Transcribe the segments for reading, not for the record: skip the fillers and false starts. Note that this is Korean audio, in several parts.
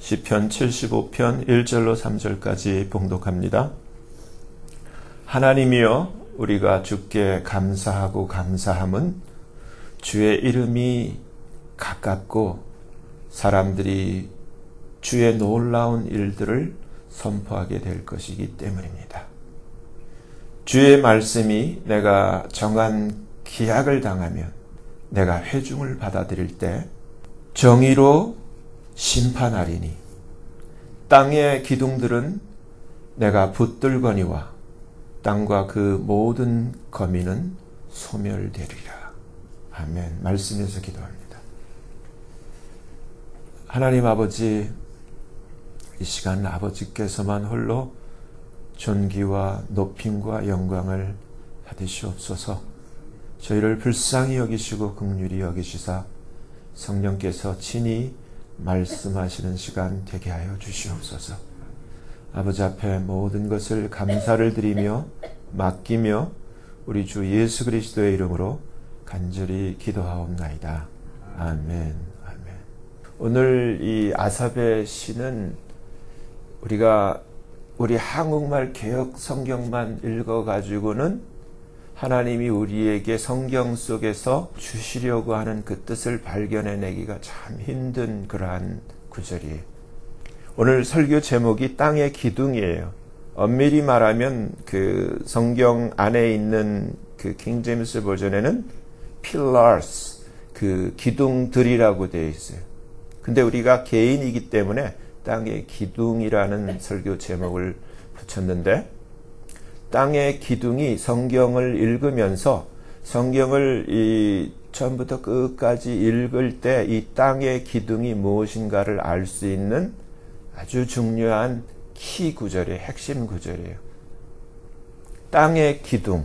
시편 75편 1절로 3절까지 봉독합니다. 하나님이여, 우리가 주께 감사하고 감사함은 주의 이름이 가깝고 사람들이 주의 놀라운 일들을 선포하게 될 것이기 때문입니다. 주의 말씀이 내가 정한 기약을 당하면 내가 회중을 받아들일 때 정의로 심판하리니 땅의 기둥들은 내가 붙들거니와 땅과 그 모든 거민은 소멸되리라. 아멘. 말씀에서 기도합니다. 하나님 아버지, 이 시간 아버지께서만 홀로 존귀와 높임과 영광을 받으시옵소서. 저희를 불쌍히 여기시고 긍휼히 여기시사 성령께서 친히 말씀하시는 시간 되게 하여 주시옵소서. 아버지 앞에 모든 것을 감사를 드리며 맡기며 우리 주 예수 그리스도의 이름으로 간절히 기도하옵나이다. 아멘. 아멘. 오늘 이 아삽의 시는 우리가 우리 한국말 개역 성경만 읽어가지고는 하나님이 우리에게 성경 속에서 주시려고 하는 그 뜻을 발견해내기가 참 힘든 그러한 구절이에요. 오늘 설교 제목이 땅의 기둥이에요. 엄밀히 말하면 그 성경 안에 있는 그 킹 제임스 버전에는 pillars, 그 기둥들이라고 되어 있어요. 근데 우리가 개인이기 때문에 땅의 기둥이라는 설교 제목을 붙였는데, 땅의 기둥이 성경을 읽으면서 성경을 처음부터 끝까지 읽을 때 이 땅의 기둥이 무엇인가를 알 수 있는 아주 중요한 키 구절이에요. 핵심 구절이에요. 땅의 기둥.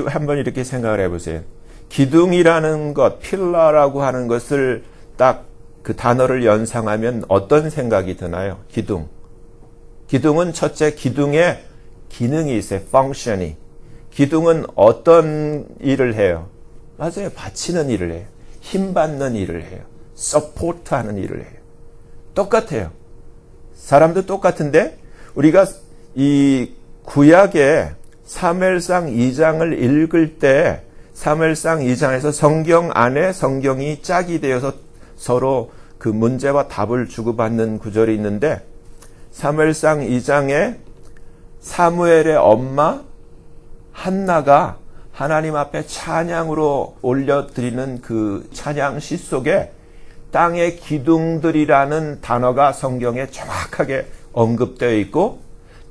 한번 이렇게 생각을 해보세요. 기둥이라는 것, 필러라고 하는 것을 딱 그 단어를 연상하면 어떤 생각이 드나요? 기둥. 기둥은 첫째, 기둥에 기능이 있어요. function이. 기둥은 어떤 일을 해요? 맞아요. 받치는 일을 해요. 힘받는 일을 해요. 서포트하는 일을 해요. 똑같아요. 사람도 똑같은데 우리가 이 구약의 사무엘상 2장을 읽을 때 사무엘상 2장에서 성경 안에 성경이 짝이 되어서 서로 그 문제와 답을 주고받는 구절이 있는데, 사무엘상 2장에 사무엘의 엄마 한나가 하나님 앞에 찬양으로 올려드리는 그 찬양시 속에 땅의 기둥들이라는 단어가 성경에 정확하게 언급되어 있고,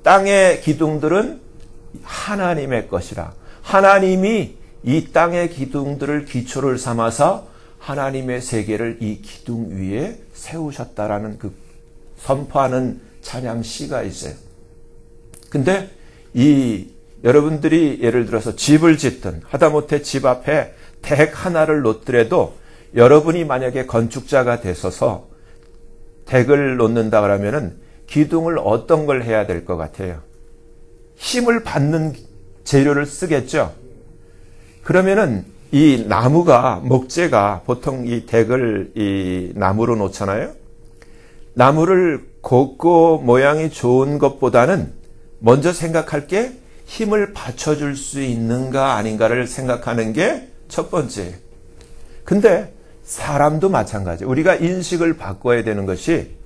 땅의 기둥들은 하나님의 것이라, 하나님이 이 땅의 기둥들을 기초를 삼아서 하나님의 세계를 이 기둥 위에 세우셨다라는 그 선포하는 찬양시가 있어요. 근데 여러분들이 예를 들어서 집을 짓든 하다못해 집 앞에 덱 하나를 놓더라도 여러분이 만약에 건축자가 되셔서 덱을 놓는다 그러면은 기둥을 어떤 걸 해야 될 것 같아요? 힘을 받는 재료를 쓰겠죠? 그러면은 이 나무가, 목재가 보통 이 덱을 이 나무로 놓잖아요? 나무를 곱고 모양이 좋은 것보다는 먼저 생각할 게 힘을 받쳐줄 수 있는가 아닌가를 생각하는 게 첫 번째예요. 근데 사람도 마찬가지예요. 우리가 인식을 바꿔야 되는 것이,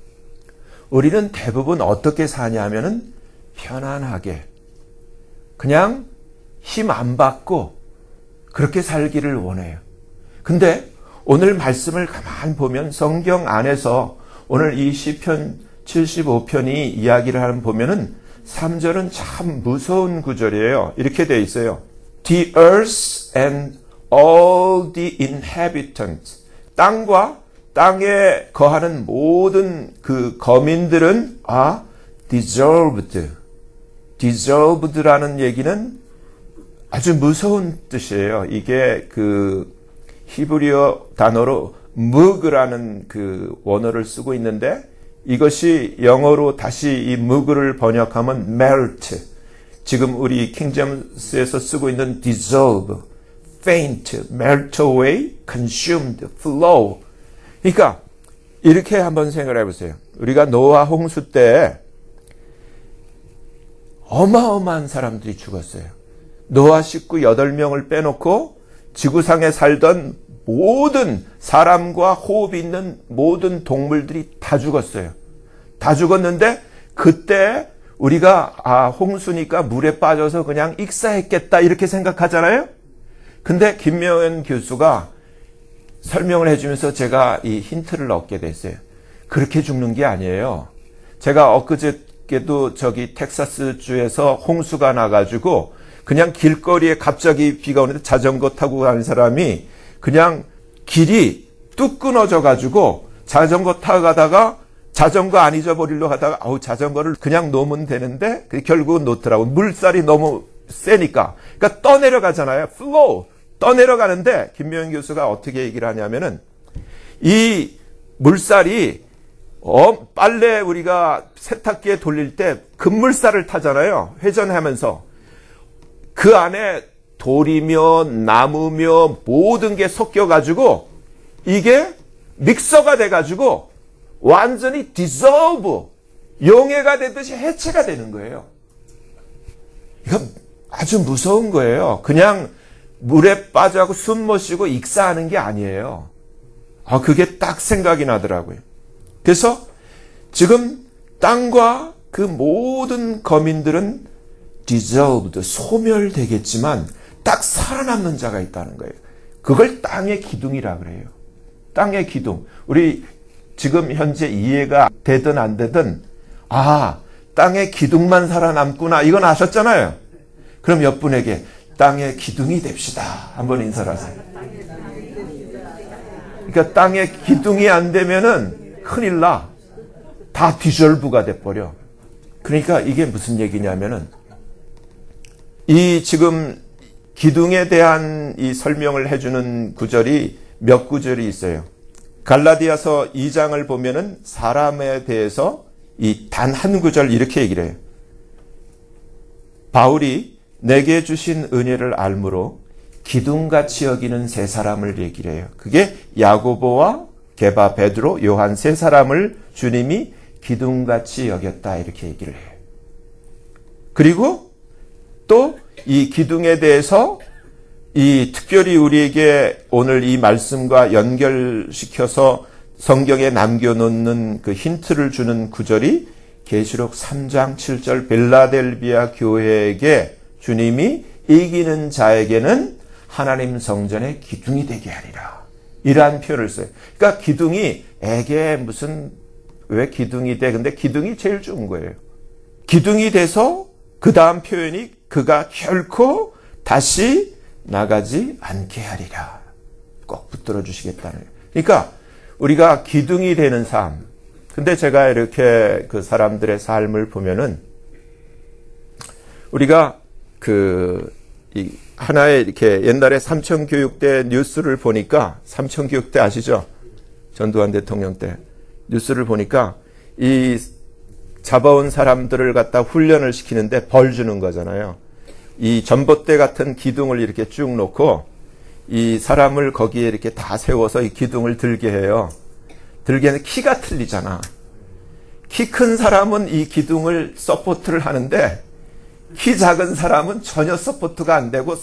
우리는 대부분 어떻게 사냐 하면은 편안하게 그냥 힘 안 받고 그렇게 살기를 원해요. 근데 오늘 말씀을 가만히 보면 성경 안에서 오늘 이 시편 75편이 이야기를 하는 보면은 3절은 참 무서운 구절이에요. 이렇게 되어 있어요. The earth and all the inhabitants. 땅과 땅에 거하는 모든 그 거민들은 deserved. deserved라는 얘기는 아주 무서운 뜻이에요. 이게 그 히브리어 단어로 mug라는 그 원어를 쓰고 있는데, 이것이 영어로 다시 이 mug를 번역하면 melt. 지금 우리 킹제임스에서 쓰고 있는 dissolve, faint, melt away, consumed, flow. 그러니까 이렇게 한번 생각해 보세요. 우리가 노아 홍수 때 어마어마한 사람들이 죽었어요. 노아 식구 8명을 빼놓고 지구상에 살던 모든 사람과 호흡이 있는 모든 동물들이 다 죽었어요. 다 죽었는데 그때 우리가 홍수니까 물에 빠져서 그냥 익사했겠다 이렇게 생각하잖아요. 근데 김명현 교수가 설명을 해주면서 제가 이 힌트를 얻게 됐어요. 그렇게 죽는 게 아니에요. 제가 엊그저께도 저기 텍사스주에서 홍수가 나가지고 그냥 길거리에 갑자기 비가 오는데 자전거 타고 가는 사람이 그냥 길이 뚝 끊어져 가지고 자전거 타고 가다가 자전거 안 잊어버리려고 하다가 자전거를 그냥 놓으면 되는데 결국은 놓더라고. 물살이 너무 세니까. 그러니까 떠내려가잖아요. flow. 떠내려가는데 김명현 교수가 어떻게 얘기를 하냐면은 이 물살이 빨래 우리가 세탁기에 돌릴 때 급물살을 타잖아요. 회전하면서. 그 안에 돌이며 나무며 모든 게 섞여가지고 이게 믹서가 돼가지고 완전히 dissolve, 용해가 되듯이 해체가 되는 거예요. 이거 아주 무서운 거예요. 그냥 물에 빠져가고 숨 못 쉬고 익사하는 게 아니에요. 그게 딱 생각이 나더라고요. 그래서 지금 땅과 그 모든 거민들은 dissolved, 소멸되겠지만 딱 살아남는 자가 있다는 거예요. 그걸 땅의 기둥이라 그래요. 땅의 기둥. 우리 지금 현재 이해가 되든 안 되든 땅의 기둥만 살아남구나 이건 아셨잖아요. 그럼 옆분에게 땅의 기둥이 됩시다. 한번 인사를 하세요. 그러니까 땅의 기둥이 안 되면은 큰일 나. 다 디졸브가 돼버려. 그러니까 이게 무슨 얘기냐면은 이 지금 기둥에 대한 이 설명을 해주는 구절이 몇 구절이 있어요. 갈라디아서 2장을 보면은 사람에 대해서 이 단 한 구절 이렇게 얘기를 해요. 바울이 내게 주신 은혜를 알므로 기둥같이 여기는 세 사람을 얘기를 해요. 그게 야고보와 게바, 베드로, 요한 세 사람을 주님이 기둥같이 여겼다 이렇게 얘기를 해요. 그리고 또 이 기둥에 대해서 이 특별히 우리에게 오늘 이 말씀과 연결시켜서 성경에 남겨놓는 그 힌트를 주는 구절이 계시록 3장 7절 빌라델비아 교회에게 주님이 이기는 자에게는 하나님 성전의 기둥이 되게 하리라. 이러한 표현을 써요. 그러니까 기둥이 왜 기둥이 돼? 근데 기둥이 제일 좋은 거예요. 기둥이 돼서 그 다음 표현이 그가 결코 다시 나가지 않게 하리라. 꼭 붙들어 주시겠다는 거예요. 그러니까 우리가 기둥이 되는 삶. 근데 제가 이렇게 그 사람들의 삶을 보면은 우리가 하나의 이렇게 옛날에 삼천교육대 뉴스를 보니까 삼천교육대 아시죠? 전두환 대통령 때 뉴스를 보니까 이 잡아온 사람들을 갖다 훈련을 시키는데 벌 주는 거잖아요. 이 전봇대 같은 기둥을 이렇게 쭉 놓고 이 사람을 거기에 이렇게 다 세워서 이 기둥을 들게 해요. 들게 하는 키가 틀리잖아. 키 큰 사람은 이 기둥을 서포트를 하는데 키 작은 사람은 전혀 서포트가 안 되고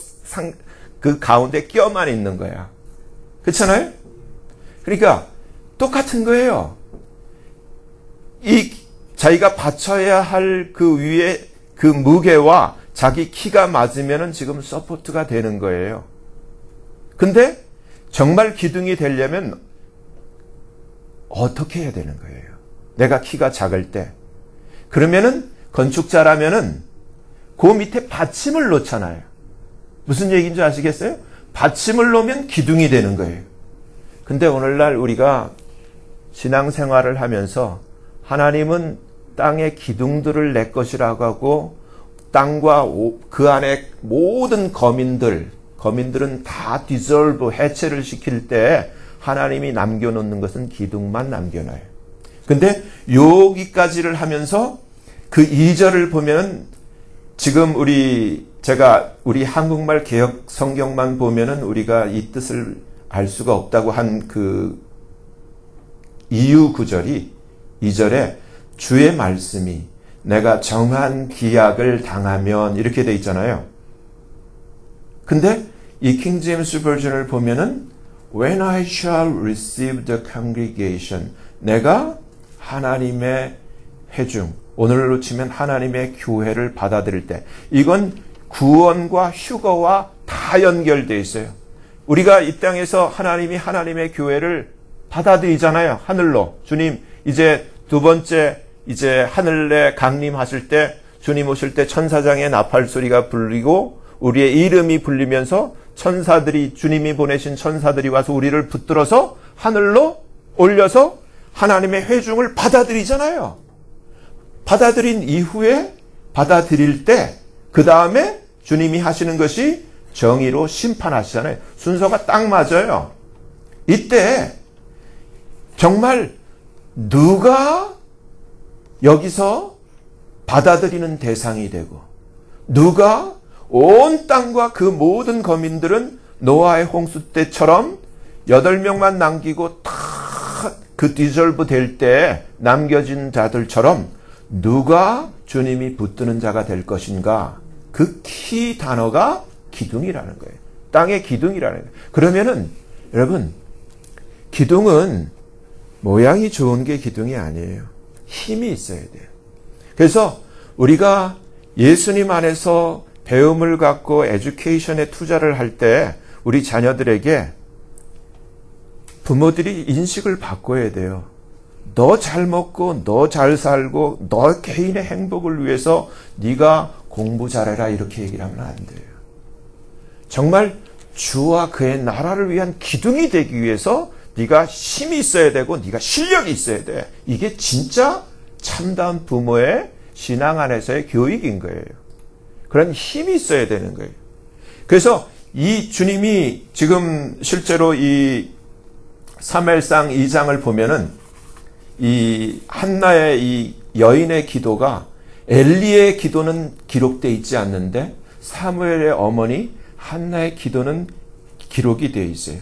그 가운데 껴만 있는 거야. 그렇잖아요? 그러니까 똑같은 거예요. 이 자기가 받쳐야 할 그 위에 그 무게와 자기 키가 맞으면은 지금 서포트가 되는 거예요. 근데 정말 기둥이 되려면 어떻게 해야 되는 거예요? 내가 키가 작을 때. 그러면은 건축자라면은 그 밑에 받침을 놓잖아요. 무슨 얘기인지 아시겠어요? 받침을 놓으면 기둥이 되는 거예요. 근데 오늘날 우리가 신앙생활을 하면서 하나님은 땅의 기둥들을 내 것이라고 하고 땅과 그 안에 모든 거민들은 다 디졸브, 해체를 시킬 때 하나님이 남겨놓는 것은 기둥만 남겨놔요. 근데 여기까지를 하면서 그 2절을 보면 지금 우리 한국말 개역 성경만 보면은 우리가 이 뜻을 알 수가 없다고 한 그 이유 구절이 2절에 주의 말씀이 내가 정한 기약을 당하면 이렇게 돼 있잖아요. 근데 이 킹제임스 버전을 보면은 When I shall receive the congregation, 내가 하나님의 회중, 오늘로 치면 하나님의 교회를 받아들일 때, 이건 구원과 휴거와 다 연결되어 있어요. 우리가 이 땅에서 하나님이 하나님의 교회를 받아들이잖아요. 하늘로. 주님 이제 두 번째 이제 하늘에 강림하실 때, 주님 오실 때 천사장의 나팔 소리가 불리고 우리의 이름이 불리면서 천사들이, 주님이 보내신 천사들이 와서 우리를 붙들어서 하늘로 올려서 하나님의 회중을 받아들이잖아요. 받아들인 이후에, 받아들일 때 그 다음에 주님이 하시는 것이 정의로 심판하시잖아요. 순서가 딱 맞아요. 이때 정말 누가 여기서 받아들이는 대상이 되고, 누가 온 땅과 그 모든 거민들은 노아의 홍수 때처럼 8명만 남기고 다 그 디졸브 될 때 남겨진 자들처럼 누가 주님이 붙드는 자가 될 것인가? 그 키 단어가 기둥이라는 거예요. 땅의 기둥이라는 거예요. 그러면은 여러분, 기둥은 모양이 좋은 게 기둥이 아니에요. 힘이 있어야 돼요. 그래서 우리가 예수님 안에서 배움을 갖고 에듀케이션에 투자를 할 때 우리 자녀들에게 부모들이 인식을 바꿔야 돼요. 너 잘 먹고 너 잘 살고 너 개인의 행복을 위해서 네가 공부 잘해라 이렇게 얘기를 하면 안 돼요. 정말 주와 그의 나라를 위한 기둥이 되기 위해서 네가 힘이 있어야 되고 네가 실력이 있어야 돼. 이게 진짜 참다운 부모의 신앙 안에서의 교육인 거예요. 그런 힘이 있어야 되는 거예요. 그래서 이 주님이 지금 실제로 이 사무엘상 2장을 보면은 이 한나의 이 여인의 기도가, 엘리의 기도는 기록되어 있지 않는데 사무엘의 어머니 한나의 기도는 기록이 되어 있어요.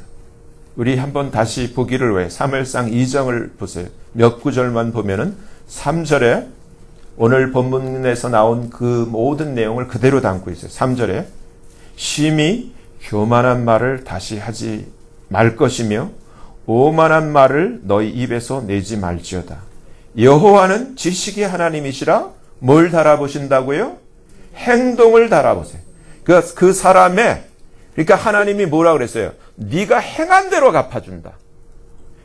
우리 한번 다시 보기를 위해 사무엘상 2장을 보세요. 몇 구절만 보면은 3절에 오늘 본문에서 나온 그 모든 내용을 그대로 담고 있어요. 3절에 심히 교만한 말을 다시 하지 말 것이며 오만한 말을 너희 입에서 내지 말지어다. 여호와는 지식의 하나님이시라. 뭘 달아보신다고요? 행동을 달아보세요. 그 사람의, 그러니까 하나님이 뭐라 그랬어요? 네가 행한 대로 갚아준다.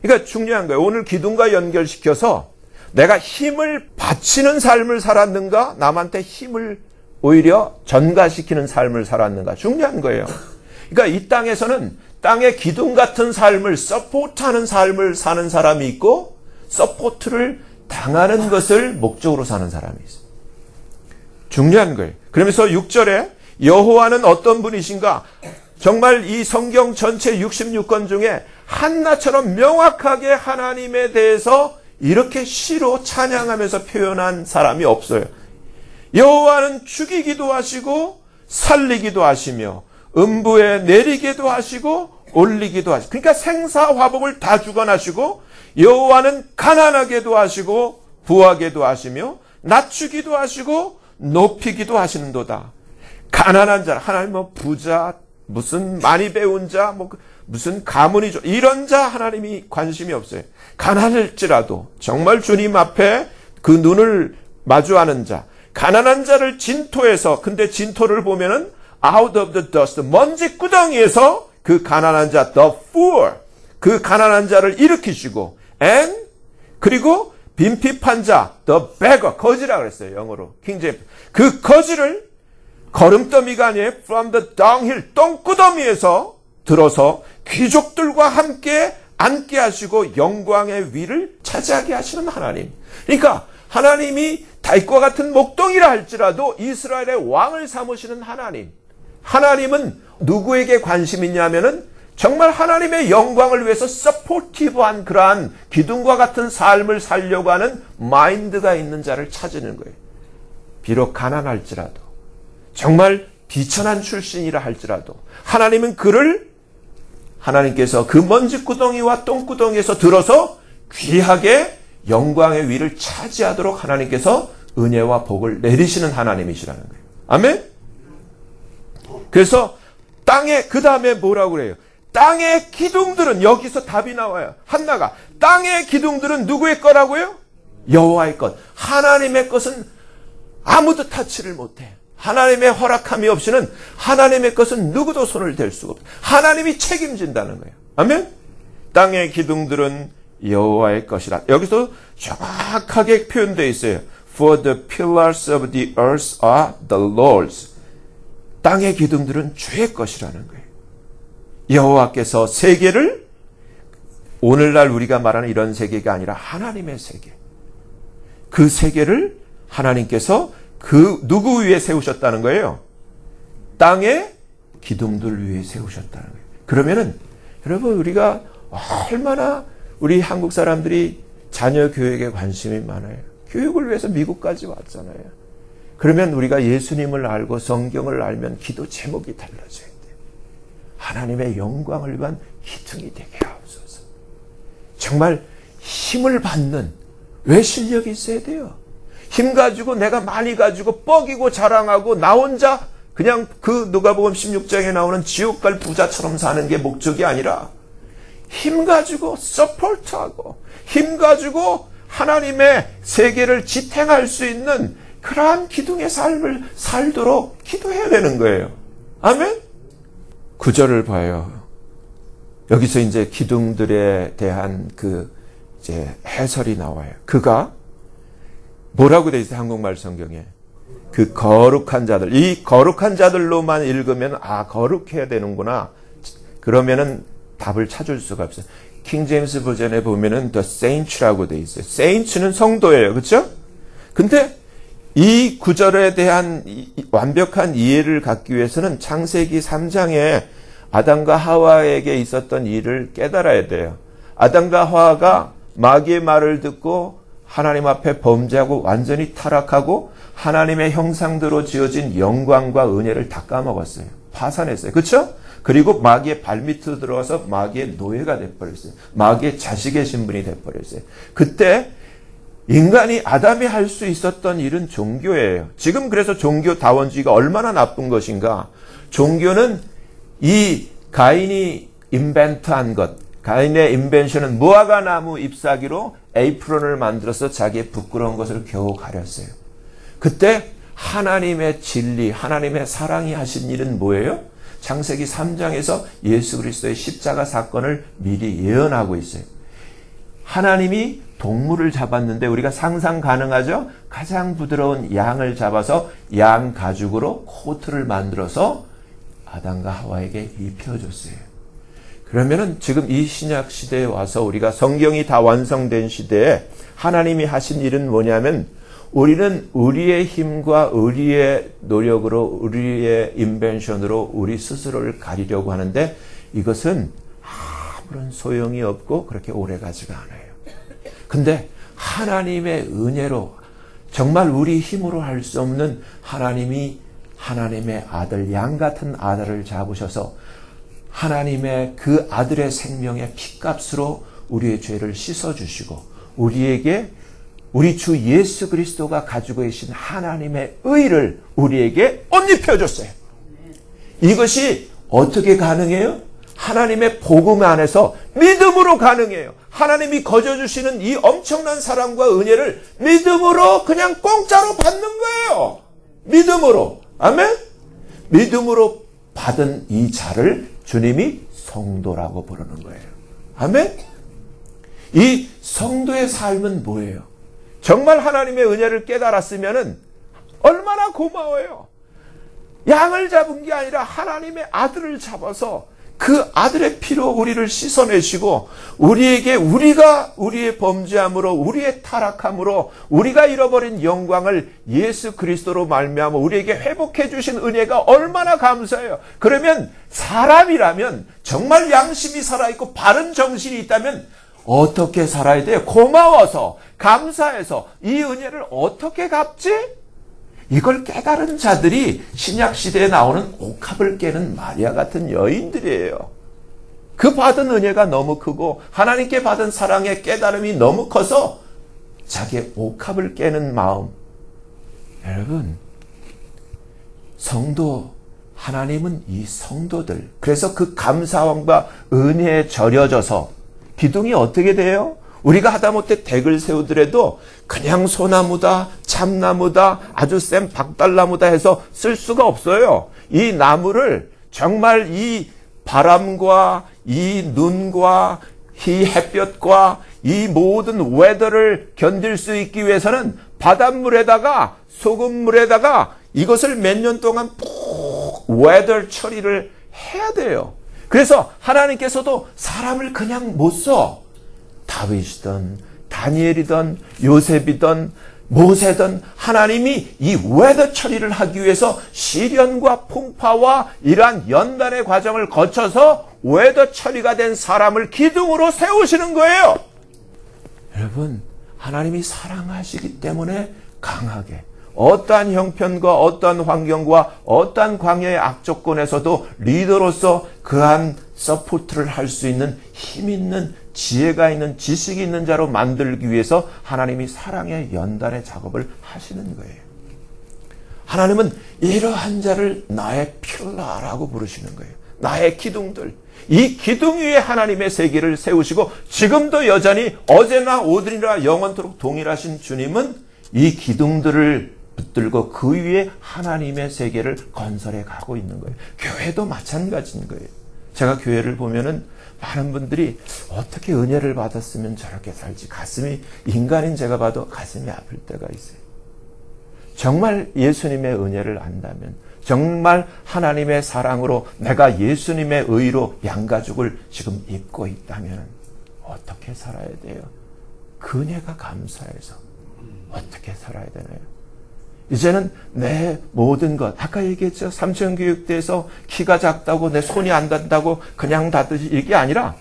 그러니까 중요한 거예요. 오늘 기둥과 연결시켜서 내가 힘을 바치는 삶을 살았는가, 남한테 힘을 오히려 전가시키는 삶을 살았는가, 중요한 거예요. 그러니까 이 땅에서는 땅의 기둥 같은 삶을, 서포트하는 삶을 사는 사람이 있고 서포트를 당하는 것을 목적으로 사는 사람이 있어요. 중요한 거예요. 그러면서 6절에 여호와는 어떤 분이신가? 정말 이 성경 전체 66권 중에 한나처럼 명확하게 하나님에 대해서 이렇게 시로 찬양하면서 표현한 사람이 없어요. 여호와는 죽이기도 하시고 살리기도 하시며 음부에 내리기도 하시고 올리기도 하시고, 그러니까 생사화복을 다 주관하시고, 여호와는 가난하게도 하시고 부하게도 하시며 낮추기도 하시고 높이기도 하시는도다. 가난한 자, 하나님 뭐 부자, 무슨 많이 배운 자, 뭐 무슨 가문이 좋, 이런 자 하나님이 관심이 없어요. 가난할지라도 정말 주님 앞에 그 눈을 마주하는 자, 가난한 자를 진토에서, 근데 진토를 보면은 out of the dust, 먼지 구덩이에서 그 가난한 자, the poor, 그 가난한 자를 일으키시고, and, 그리고 빈핍한 자, the beggar, 거지라 그랬어요, 영어로. 킹제임스. 그 거지를 걸음더미가 아니에요. from the dunghill, 똥구더미에서 들어서 귀족들과 함께 앉게 하시고 영광의 위를 차지하게 하시는 하나님. 그러니까 하나님이 다윗과 같은 목동이라 할지라도 이스라엘의 왕을 삼으시는 하나님. 하나님은 누구에게 관심이 있냐면은 정말 하나님의 영광을 위해서 서포티브한 그러한 기둥과 같은 삶을 살려고 하는 마인드가 있는 자를 찾는 거예요. 비록 가난할지라도, 정말 비천한 출신이라 할지라도 하나님은 그를, 하나님께서 그 먼지구덩이와 똥구덩이에서 들어서 귀하게 영광의 위를 차지하도록 하나님께서 은혜와 복을 내리시는 하나님이시라는 거예요. 아멘? 그래서 땅에, 그 다음에 뭐라고 그래요? 땅의 기둥들은, 여기서 답이 나와요. 한나가 땅의 기둥들은 누구의 거라고요? 여호와의 것. 하나님의 것은 아무도 타치를 못해. 하나님의 허락함이 없이는 하나님의 것은 누구도 손을 댈 수가 없어요. 하나님이 책임진다는 거예요. 아멘? 땅의 기둥들은 여호와의 것이라. 여기서 정확하게 표현되어 있어요. For the pillars of the earth are the Lord's. 땅의 기둥들은 주의 것이라는 거예요. 여호와께서 세계를, 오늘날 우리가 말하는 이런 세계가 아니라 하나님의 세계, 그 세계를 하나님께서 그 누구 위에 세우셨다는 거예요? 땅의 기둥들 위에 세우셨다는 거예요. 그러면은 여러분, 우리가 얼마나 우리 한국 사람들이 자녀 교육에 관심이 많아요. 교육을 위해서 미국까지 왔잖아요. 그러면 우리가 예수님을 알고 성경을 알면 기도 제목이 달라져야 돼요. 하나님의 영광을 위한 기둥이 되게 하옵소서. 정말 힘을 받는, 왜 실력이 있어야 돼요? 힘 가지고 내가 많이 가지고 뻐기고 자랑하고 나 혼자 그냥 그 누가복음 16장에 나오는 지옥 갈 부자처럼 사는 게 목적이 아니라 힘 가지고 서포트하고 힘 가지고 하나님의 세계를 지탱할 수 있는 그러한 기둥의 삶을 살도록 기도해야 되는 거예요. 아멘? 9절을 봐요. 여기서 이제 기둥들에 대한 그 이제 해설이 나와요. 그가 뭐라고 되어 있어요? 한국말 성경에. 그 거룩한 자들. 이 거룩한 자들로만 읽으면 아, 거룩해야 되는구나. 그러면은 답을 찾을 수가 없어요. 킹 제임스 버전에 보면은 the saints라고 되어 있어요. saints는 성도예요. 그렇죠? 근데 이 구절에 대한 완벽한 이해를 갖기 위해서는 창세기 3장에 아담과 하와에게 있었던 일을 깨달아야 돼요. 아담과 하와가 마귀의 말을 듣고 하나님 앞에 범죄하고 완전히 타락하고 하나님의 형상대로 지어진 영광과 은혜를 다 까먹었어요. 파산했어요. 그렇죠? 그리고 마귀의 발밑으로 들어가서 마귀의 노예가 돼버렸어요. 마귀의 자식의 신분이 돼버렸어요. 그때 인간이, 아담이 할 수 있었던 일은 종교예요. 지금 그래서 종교다원주의가 얼마나 나쁜 것인가. 종교는 이 가인이 인벤트한 것, 가인의 인벤션은 무화과 나무 잎사귀로 에이프론을 만들어서 자기의 부끄러운 것을 겨우 가렸어요. 그때 하나님의 진리, 하나님의 사랑이 하신 일은 뭐예요? 창세기 3장에서 예수 그리스도의 십자가 사건을 미리 예언하고 있어요. 하나님이 동물을 잡았는데 우리가 상상 가능하죠? 가장 부드러운 양을 잡아서 양 가죽으로 코트를 만들어서 아담과 하와에게 입혀줬어요. 그러면은 지금 이 신약 시대에 와서 우리가 성경이 다 완성된 시대에 하나님이 하신 일은 뭐냐면, 우리는 우리의 힘과 우리의 노력으로, 우리의 인벤션으로 우리 스스로를 가리려고 하는데 이것은 아무런 소용이 없고 그렇게 오래가지가 않아요. 근데 하나님의 은혜로, 정말 우리 힘으로 할 수 없는 하나님이 하나님의 아들, 양 같은 아들을 잡으셔서 하나님의 그 아들의 생명의 피값으로 우리의 죄를 씻어주시고 우리에게, 우리 주 예수 그리스도가 가지고 계신 하나님의 의를 우리에게 옷 입혀줬어요. 이것이 어떻게 가능해요? 하나님의 복음 안에서 믿음으로 가능해요. 하나님이 거저주시는 이 엄청난 사랑과 은혜를 믿음으로 그냥 공짜로 받는 거예요. 믿음으로. 아멘? 믿음으로 받은 이 자를 주님이 성도라고 부르는 거예요. 아멘? 이 성도의 삶은 뭐예요? 정말 하나님의 은혜를 깨달았으면은 얼마나 고마워요. 양을 잡은 게 아니라 하나님의 아들을 잡아서 그 아들의 피로 우리를 씻어내시고 우리에게, 우리가 우리의 범죄함으로, 우리의 타락함으로 우리가 잃어버린 영광을 예수 그리스도로 말미암아 우리에게 회복해 주신 은혜가 얼마나 감사해요. 그러면 사람이라면, 정말 양심이 살아있고 바른 정신이 있다면 어떻게 살아야 돼요? 고마워서, 감사해서 이 은혜를 어떻게 갚지? 이걸 깨달은 자들이 신약시대에 나오는 옥합을 깨는 마리아 같은 여인들이에요. 그 받은 은혜가 너무 크고 하나님께 받은 사랑의 깨달음이 너무 커서 자기의 옥합을 깨는 마음. 여러분, 성도, 하나님은 이 성도들, 그래서 그 감사함과 은혜에 절여져서 기둥이 어떻게 돼요? 우리가 하다못해 덱을 세우더라도 그냥 소나무다, 참나무다, 아주 센 박달나무다 해서 쓸 수가 없어요. 이 나무를 정말 이 바람과 이 눈과 이 햇볕과 이 모든 웨더를 견딜 수 있기 위해서는 바닷물에다가 소금물에다가 이것을 몇 년 동안 푹 웨더 처리를 해야 돼요. 그래서 하나님께서도 사람을 그냥 못 써. 다윗이든 다니엘이든 요셉이든 모세든 하나님이 이 웨더 처리를 하기 위해서 시련과 풍파와 이러한 연단의 과정을 거쳐서 웨더 처리가 된 사람을 기둥으로 세우시는 거예요. 여러분, 하나님이 사랑하시기 때문에 강하게 어떠한 형편과 어떠한 환경과 어떠한 광야의 악조건에서도 리더로서 그한 서포트를 할 수 있는 힘 있는 지혜가 있는 지식이 있는 자로 만들기 위해서 하나님이 사랑의 연단의 작업을 하시는 거예요. 하나님은 이러한 자를 나의 필라라고 부르시는 거예요. 나의 기둥들. 이 기둥 위에 하나님의 세계를 세우시고 지금도 여전히 어제나 오늘이나 영원토록 동일하신 주님은 이 기둥들을 붙들고 그 위에 하나님의 세계를 건설해 가고 있는 거예요. 교회도 마찬가지인 거예요. 제가 교회를 보면은 많은 분들이 어떻게 은혜를 받았으면 저렇게 살지, 가슴이, 인간인 제가 봐도 가슴이 아플 때가 있어요. 정말 예수님의 은혜를 안다면, 정말 하나님의 사랑으로 내가 예수님의 의로 양가죽을 지금 입고 있다면 어떻게 살아야 돼요? 그 은혜가 감사해서 어떻게 살아야 되나요? 이제는 내 모든 것, 아까 얘기했죠. 삼천교육대에서 키가 작다고 내 손이 안 닿는다고 그냥 닿듯이 이게 아니라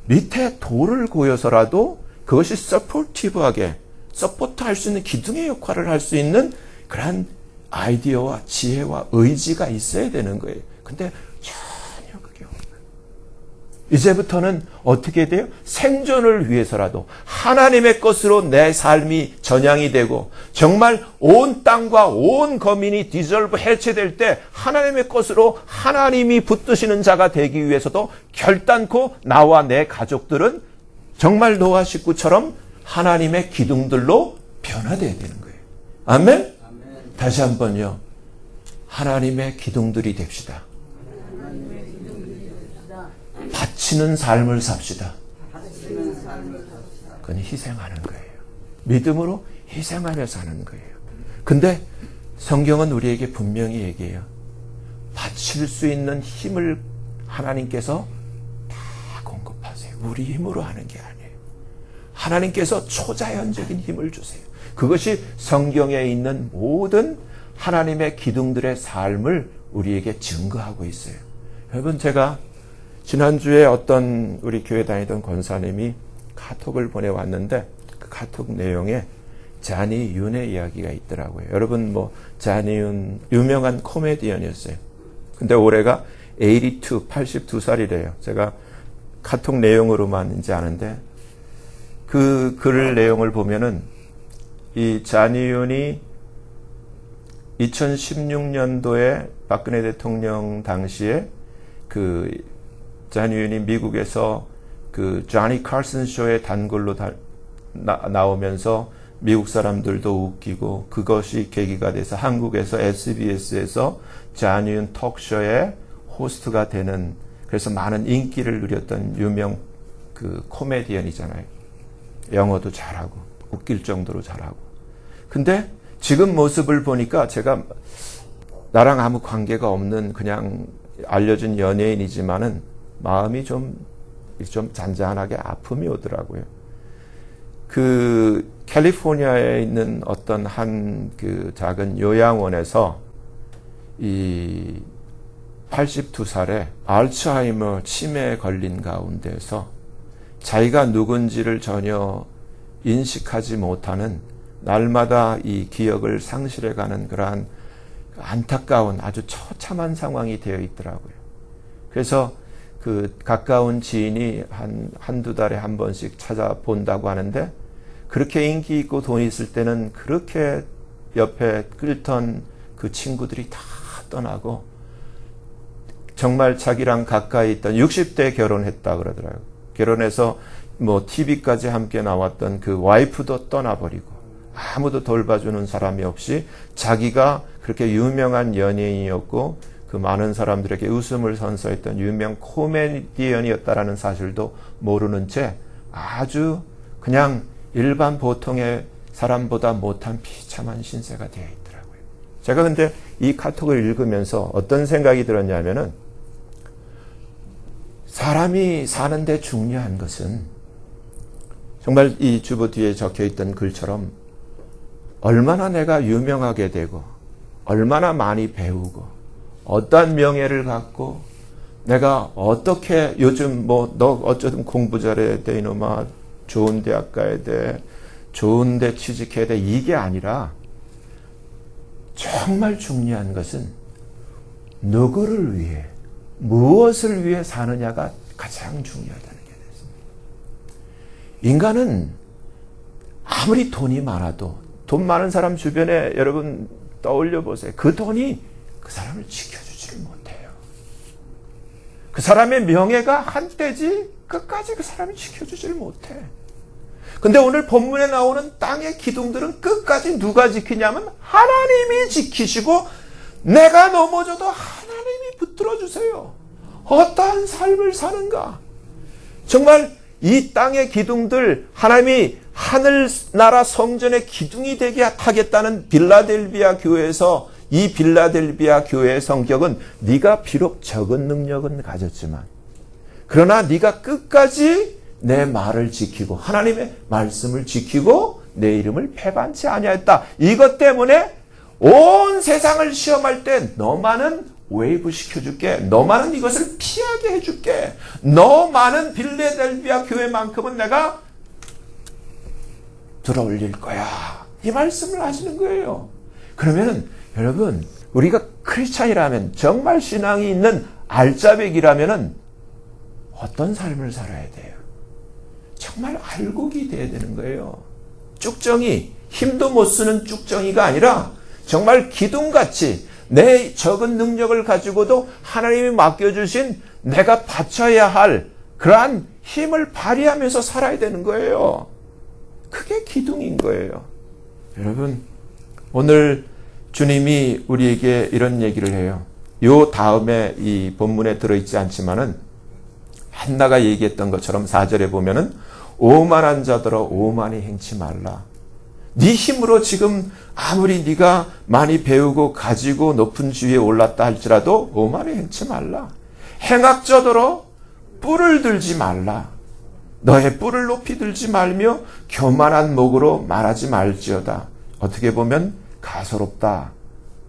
밑에 돌을 고여서라도 그것이 서포티브하게 서포트할 수 있는 기둥의 역할을 할 수 있는 그러한 아이디어와 지혜와 의지가 있어야 되는 거예요. 근데 전혀 그게 없어요. 이제부터는 어떻게 돼요? 생존을 위해서라도 하나님의 것으로 내 삶이 전향이 되고 정말 온 땅과 온 거민이 디졸브 해체될 때 하나님의 것으로 하나님이 붙드시는 자가 되기 위해서도 결단코 나와 내 가족들은 정말 노아 식구처럼 하나님의 기둥들로 변화되어야 되는 거예요. 아멘? 다시 한번요. 하나님의 기둥들이 됩시다. 바치는 삶을 삽시다. 그건 희생하는 거예요. 믿음으로 희생하면서 하는 거예요. 근데 성경은 우리에게 분명히 얘기해요. 바칠 수 있는 힘을 하나님께서 다 공급하세요. 우리 힘으로 하는 게 아니에요. 하나님께서 초자연적인 힘을 주세요. 그것이 성경에 있는 모든 하나님의 기둥들의 삶을 우리에게 증거하고 있어요. 여러분, 제가 지난주에 어떤 우리 교회 다니던 권사님이 카톡을 보내왔는데 그 카톡 내용에 자니 윤의 이야기가 있더라고요. 여러분, 자니 윤 유명한 코미디언이었어요. 근데 올해가 82살이래요. 제가 카톡 내용으로만 이제 아는데 그 글 내용을 보면은 이 자니 윤이 2016년도에 박근혜 대통령 당시에 자니 윤이 미국에서 조니 칼슨 쇼의 단골로 나오면서 미국 사람들도 웃기고 그것이 계기가 돼서 한국에서 SBS에서 자니 윤 톡쇼의 호스트가 되는, 그래서 많은 인기를 누렸던 유명 코미디언이잖아요. 영어도 잘하고 웃길 정도로 잘하고. 근데 지금 모습을 보니까 제가 나랑 아무 관계가 없는 그냥 알려진 연예인이지만은 마음이 좀 잔잔하게 아픔이 오더라고요. 캘리포니아에 있는 어떤 한 작은 요양원에서 이 82살에 알츠하이머 치매에 걸린 가운데서 자기가 누군지를 전혀 인식하지 못하는, 날마다 이 기억을 상실해가는 그러한 안타까운 아주 처참한 상황이 되어 있더라고요. 그래서 그 가까운 지인이 한두 달에 한 번씩 찾아본다고 하는데, 그렇게 인기 있고 돈이 있을 때는 그렇게 옆에 끌던 그 친구들이 다 떠나고 정말 자기랑 가까이 있던 60대 결혼했다 그러더라고요. 결혼해서 뭐 TV까지 함께 나왔던 그 와이프도 떠나버리고 아무도 돌봐주는 사람이 없이 자기가 그렇게 유명한 연예인이었고 그 많은 사람들에게 웃음을 선사했던 유명 코미디언이었다라는 사실도 모르는 채 아주 그냥 일반 보통의 사람보다 못한 비참한 신세가 되어 있더라고요. 제가 근데 이 카톡을 읽으면서 어떤 생각이 들었냐면은, 사람이 사는데 중요한 것은 정말 이 주보 뒤에 적혀있던 글처럼 얼마나 내가 유명하게 되고 얼마나 많이 배우고 어떠한 명예를 갖고 내가 어떻게 요즘 뭐 너 어쩌든 공부 잘해야 돼 이놈아, 좋은 대학 가야 돼, 좋은 데 취직해야 돼, 이게 아니라 정말 중요한 것은 누구를 위해 무엇을 위해 사느냐가 가장 중요하다는 게 됐습니다. 인간은 아무리 돈이 많아도, 돈 많은 사람 주변에 여러분 떠올려 보세요. 그 돈이 그 사람을 지켜주지를 못해요. 그 사람의 명예가 한때지 끝까지 그 사람이 지켜주지를 못해. 근데 오늘 본문에 나오는 땅의 기둥들은 끝까지 누가 지키냐면 하나님이 지키시고, 내가 넘어져도 하나님이 붙들어 주세요. 어떠한 삶을 사는가? 정말 이 땅의 기둥들, 하나님이 하늘나라 성전의 기둥이 되게 하겠다는 빌라델비아 교회에서, 이 빌라델비아 교회의 성격은 네가 비록 적은 능력은 가졌지만 그러나 네가 끝까지 내 말을 지키고 하나님의 말씀을 지키고 내 이름을 패반치 아니하였다. 이것 때문에 온 세상을 시험할 때 너만은 웨이브 시켜줄게. 너만은 이것을 피하게 해줄게. 너만은 빌라델비아 교회만큼은 내가 들어올릴 거야. 이 말씀을 하시는 거예요. 그러면은 여러분, 우리가 크리스찬이라면, 정말 신앙이 있는 알짜배기라면은 어떤 삶을 살아야 돼요? 정말 알곡이 돼야 되는 거예요. 쭉정이, 힘도 못 쓰는 쭉정이가 아니라 정말 기둥같이 내 적은 능력을 가지고도 하나님이 맡겨주신 내가 바쳐야 할 그러한 힘을 발휘하면서 살아야 되는 거예요. 그게 기둥인 거예요. 여러분, 오늘 주님이 우리에게 이런 얘기를 해요. 요 다음에 이 본문에 들어있지 않지만은 한나가 얘기했던 것처럼 4절에 보면은 오만한 자들아 오만히 행치 말라. 네 힘으로 지금 아무리 네가 많이 배우고 가지고 높은 지위에 올랐다 할지라도 오만히 행치 말라. 행악자들아 뿔을 들지 말라. 너의 뿔을 높이 들지 말며 교만한 목으로 말하지 말지어다. 어떻게 보면 가소롭다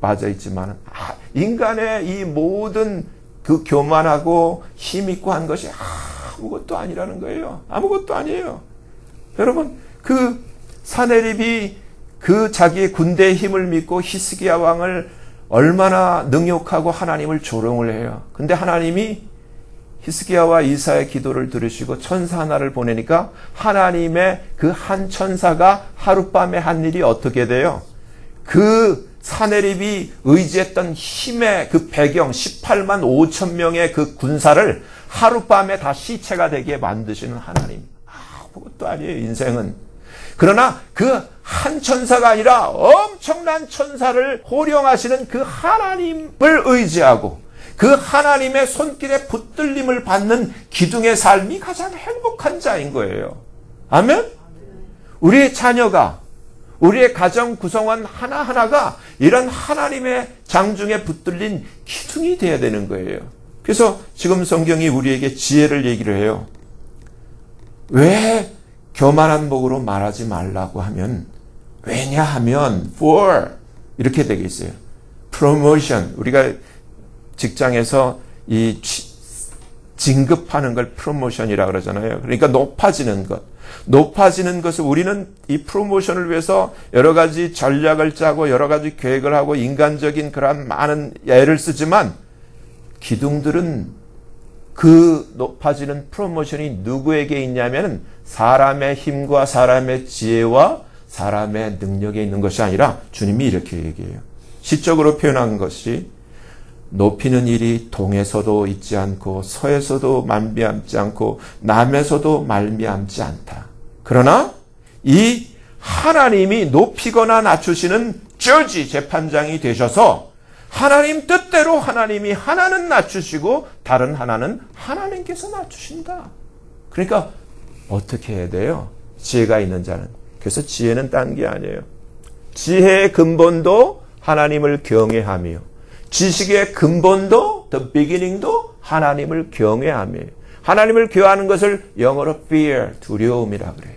빠져있지만 인간의 이 모든 그 교만하고 힘있고 한 것이 아무것도 아니라는 거예요. 아무것도 아니에요. 여러분, 그 사내립이 그 자기의 군대의 힘을 믿고 히스기야 왕을 얼마나 능욕하고 하나님을 조롱을 해요. 근데 하나님이 히스기야와 이사의 기도를 들으시고 천사 하나를 보내니까 하나님의 그 한 천사가 하룻밤에 한 일이 어떻게 돼요? 그 사내립이 의지했던 힘의 그 배경 18만 5천 명의 그 군사를 하룻밤에 다 시체가 되게 만드시는 하나님. 아무것도 아니에요, 인생은. 그러나 그 한 천사가 아니라 엄청난 천사를 호령하시는 그 하나님을 의지하고 그 하나님의 손길에 붙들림을 받는 기둥의 삶이 가장 행복한 자인 거예요. 아멘? 우리의 자녀가, 우리의 가정 구성원 하나하나가 이런 하나님의 장중에 붙들린 기둥이 되어야 되는 거예요. 그래서 지금 성경이 우리에게 지혜를 얘기를 해요. 왜 교만한 목으로 말하지 말라고 하면, 왜냐하면 for 이렇게 되겠어요. promotion, 우리가 직장에서 이 진급하는 걸 프로모션이라고 그러잖아요. 그러니까 높아지는 것. 높아지는 것을 우리는 이 프로모션을 위해서 여러 가지 전략을 짜고 여러 가지 계획을 하고 인간적인 그런 많은 애를 쓰지만 기둥들은 그 높아지는 프로모션이 누구에게 있냐면 사람의 힘과 사람의 지혜와 사람의 능력에 있는 것이 아니라 주님이 이렇게 얘기해요. 시적으로 표현한 것이 높이는 일이 동에서도 있지 않고 서에서도 말미암지 않고 남에서도 말미암지 않다. 그러나 이 하나님이 높이거나 낮추시는 저지 재판장이 되셔서 하나님 뜻대로 하나님이 하나는 낮추시고 다른 하나는 하나님께서 낮추신다. 그러니까 어떻게 해야 돼요? 지혜가 있는 자는. 그래서 지혜는 딴 게 아니에요. 지혜의 근본도 하나님을 경외하며 지식의 근본도 the beginning도 하나님을 경외하며 하나님을 경외하는 것을 영어로 fear, 두려움이라 그래요.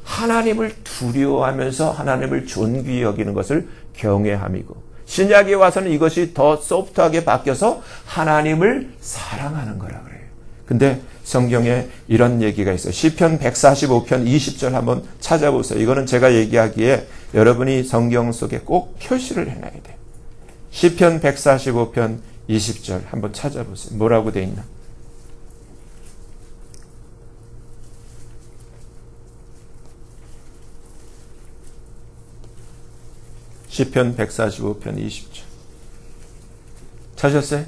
하나님을 두려워하면서 하나님을 존귀히 여기는 것을 경외함이고 신약에 와서는 이것이 더 소프트하게 바뀌어서 하나님을 사랑하는 거라 그래요. 근데 성경에 이런 얘기가 있어요. 시편 145편 20절 한번 찾아보세요. 이거는 제가 얘기하기에 여러분이 성경 속에 꼭 표시를 해놔야 돼요. 시편 145편 20절 한번 찾아보세요. 뭐라고 돼 있나? 시편 145편 20절. 찾으셨어요?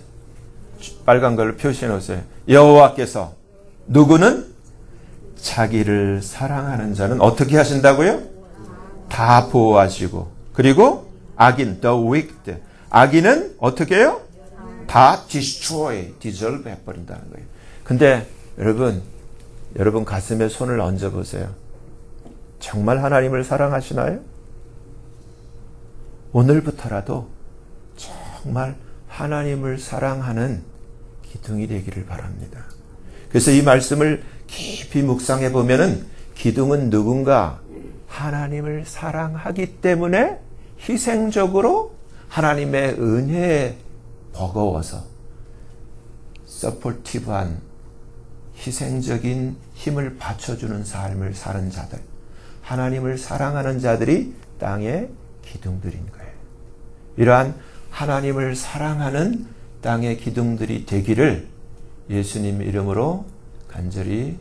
빨간 걸로 표시해 놓으세요. 여호와께서 누구는 자기를 사랑하는 자는 어떻게 하신다고요? 다 보호하시고 그리고 악인, the wicked. 악인은 어떻게 해요? 다 destroy, dissolve 해버린다는 거예요. 근데 여러분 가슴에 손을 얹어보세요. 정말 하나님을 사랑하시나요? 오늘부터라도 정말 하나님을 사랑하는 기둥이 되기를 바랍니다. 그래서 이 말씀을 깊이 묵상해 보면은 기둥은 누군가 하나님을 사랑하기 때문에 희생적으로 하나님의 은혜에 버거워서 서포티브한 희생적인 힘을 받쳐주는 삶을 사는 자들, 하나님을 사랑하는 자들이 땅의 기둥들인 거예요. 이러한 하나님을 사랑하는 땅의 기둥들이 되기를 예수님 이름으로 간절히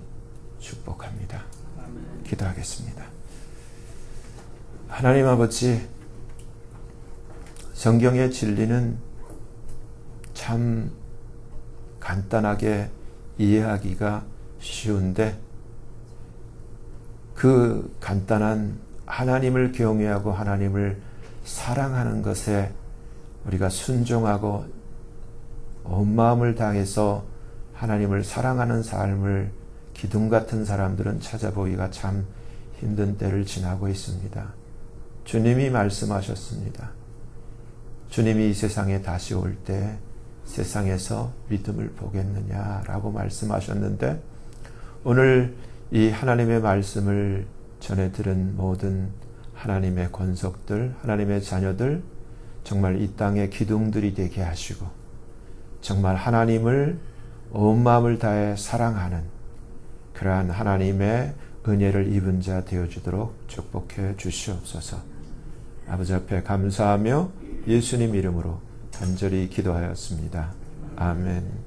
축복합니다. 기도하겠습니다. 하나님 아버지, 성경의 진리는 참 간단하게 이해하기가 쉬운데 그 간단한 하나님을 경외하고 하나님을 사랑하는 것에 우리가 순종하고 온 마음을 다해서 하나님을 사랑하는 삶을 기둥 같은 사람들은 찾아보기가 참 힘든 때를 지나고 있습니다. 주님이 말씀하셨습니다. 주님이 이 세상에 다시 올 때 세상에서 믿음을 보겠느냐라고 말씀하셨는데 오늘 이 하나님의 말씀을 전해 들은 모든 하나님의 권속들, 하나님의 자녀들 정말 이 땅의 기둥들이 되게 하시고 정말 하나님을 온 마음을 다해 사랑하는 그러한 하나님의 은혜를 입은 자 되어주도록 축복해 주시옵소서. 아버지 앞에 감사하며 예수님 이름으로 간절히 기도하였습니다. 아멘.